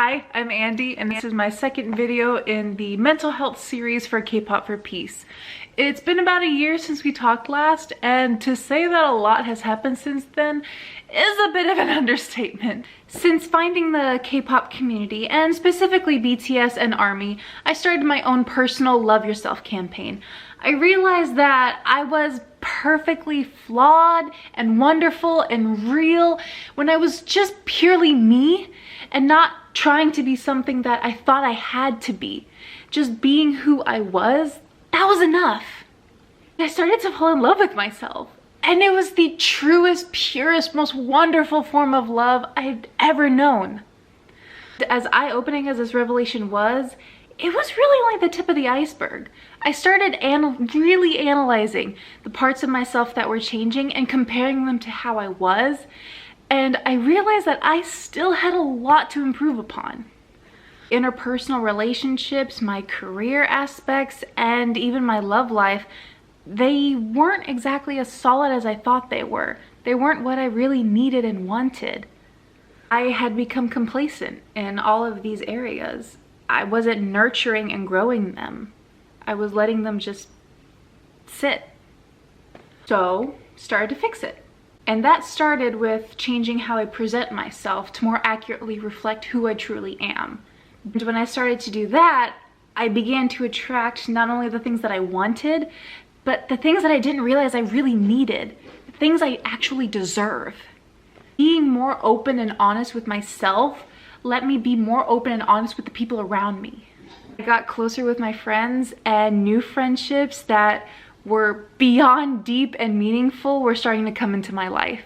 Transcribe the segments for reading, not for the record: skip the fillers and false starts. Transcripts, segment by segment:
Hi, I'm Andi, and this is my second video in the mental health series for K-Pop for Peace. It's been about a year since we talked last, and to say that a lot has happened since then is a bit of an understatement. Since finding the K-pop community, and specifically BTS and ARMY, I started my own personal Love Yourself campaign. I realized that I was perfectly flawed and wonderful and real when I was just purely me and not trying to be something that I thought I had to be. Just being who I was, that was enough. I started to fall in love with myself. And it was the truest, purest, most wonderful form of love I'd ever known. As eye-opening as this revelation was, it was really only the tip of the iceberg. I started really analyzing the parts of myself that were changing and comparing them to how I was. And I realized that I still had a lot to improve upon. Interpersonal relationships, my career aspects, and even my love life, they weren't exactly as solid as I thought they were. They weren't what I really needed and wanted. I had become complacent in all of these areas. I wasn't nurturing and growing them. I was letting them just sit. So, started to fix it. And that started with changing how I present myself to more accurately reflect who I truly am. And when I started to do that, I began to attract not only the things that I wanted, but the things that I didn't realize I really needed, the things I actually deserve. Being more open and honest with myself let me be more open and honest with the people around me. I got closer with my friends, and new friendships that were beyond deep and meaningful were starting to come into my life.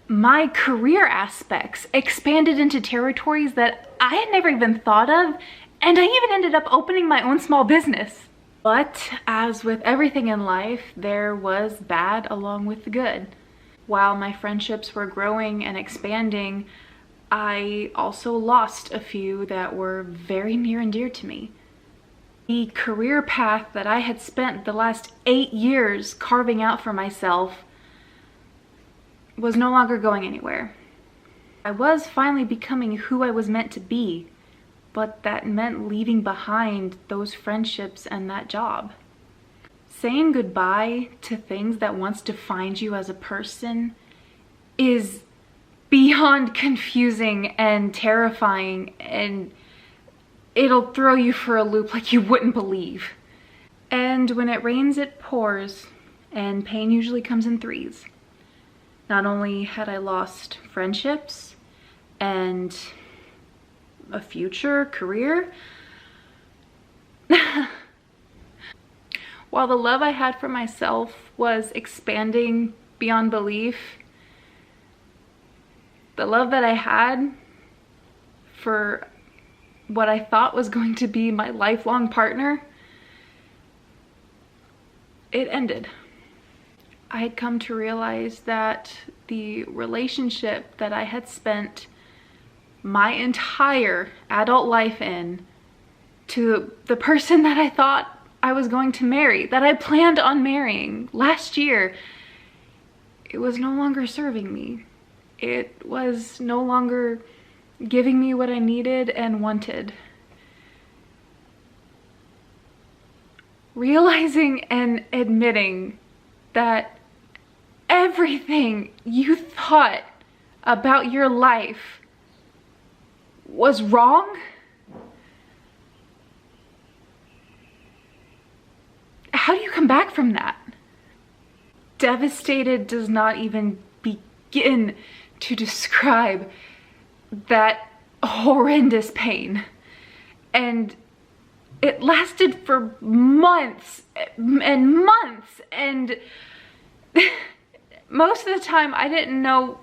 My career aspects expanded into territories that I had never even thought of, and I even ended up opening my own small business. But as with everything in life, there was bad along with the good. While my friendships were growing and expanding, I also lost a few that were very near and dear to me. The career path that I had spent the last 8 years carving out for myself was no longer going anywhere. I was finally becoming who I was meant to be, but that meant leaving behind those friendships and that job. Saying goodbye to things that once defined you as a person is beyond confusing and terrifying, and it'll throw you for a loop like you wouldn't believe. And when it rains, it pours, and pain usually comes in threes. Not only had I lost friendships and a future career, while the love I had for myself was expanding beyond belief, the love that I had for what I thought was going to be my lifelong partner, it ended. I had come to realize that the relationship that I had spent my entire adult life in, to the person that I thought I was going to marry, that I planned on marrying last year, it was no longer serving me. It was no longer giving me what I needed and wanted. Realizing and admitting that everything you thought about your life was wrong, how do you come back from that? Devastated does not even begin to describe that horrendous pain. And it lasted for months and months, and most of the time I didn't know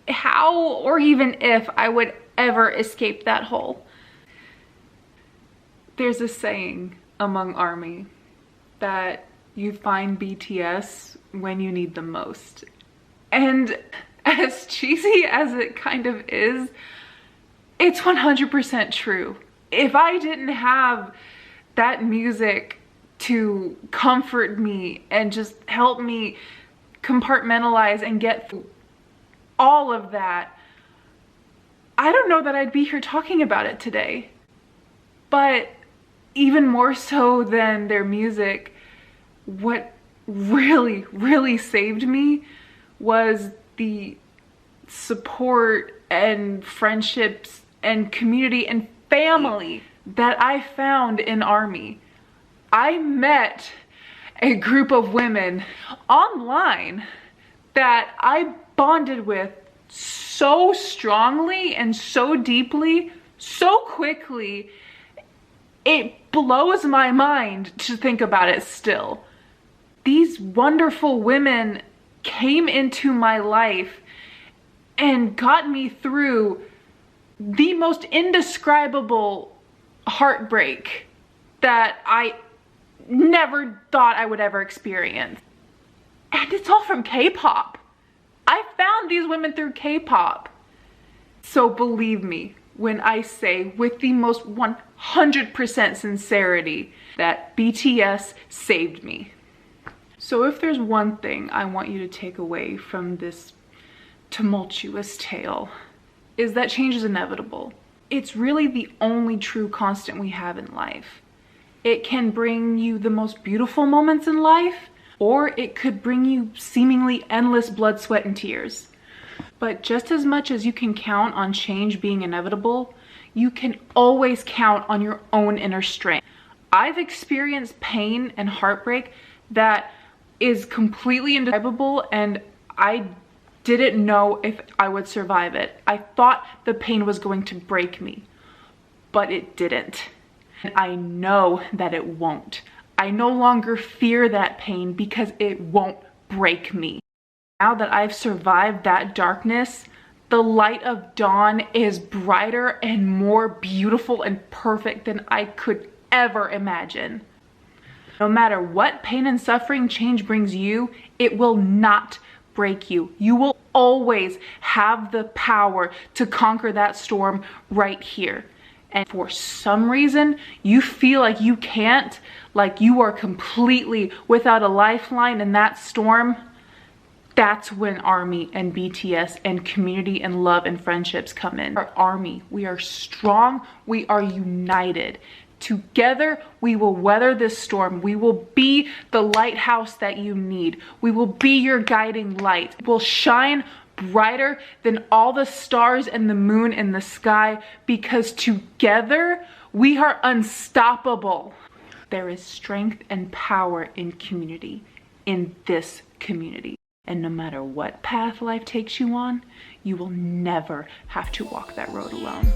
how or even if I would ever escape that hole. There's a saying among ARMY that you find BTS when you need them most. And as cheesy as it kind of is, it's 100% true. If I didn't have that music to comfort me and just help me compartmentalize and get through all of that, I don't know that I'd be here talking about it today. But even more so than their music, what really, really saved me was the support and friendships and community and family that I found in Army. I met a group of women online that I bonded with so strongly and so deeply, so quickly. It blows my mind to think about it still. These wonderful women came into my life and got me through the most indescribable heartbreak that I never thought I would ever experience. And it's all from K-pop. I found these women through K-pop. So believe me when I say with the most 100% sincerity that BTS saved me. So if there's one thing I want you to take away from this tumultuous tale, is that change is inevitable. It's really the only true constant we have in life. It can bring you the most beautiful moments in life, or it could bring you seemingly endless blood, sweat, and tears. But just as much as you can count on change being inevitable, you can always count on your own inner strength. I've experienced pain and heartbreak that is completely indescribable, and I didn't know if I would survive it. I thought the pain was going to break me, but it didn't. And I know that it won't. I no longer fear that pain because it won't break me. Now that I've survived that darkness, the light of dawn is brighter and more beautiful and perfect than I could ever imagine. No matter what pain and suffering change brings you, it will not break you. You will always have the power to conquer that storm right here. And for some reason, you feel like you can't, like you are completely without a lifeline in that storm. That's when Army and BTS and community and love and friendships come in. Our Army, we are strong, we are united. Together, we will weather this storm. We will be the lighthouse that you need. We will be your guiding light. We'll shine brighter than all the stars and the moon in the sky because together, we are unstoppable. There is strength and power in community, in this community. And no matter what path life takes you on, you will never have to walk that road alone.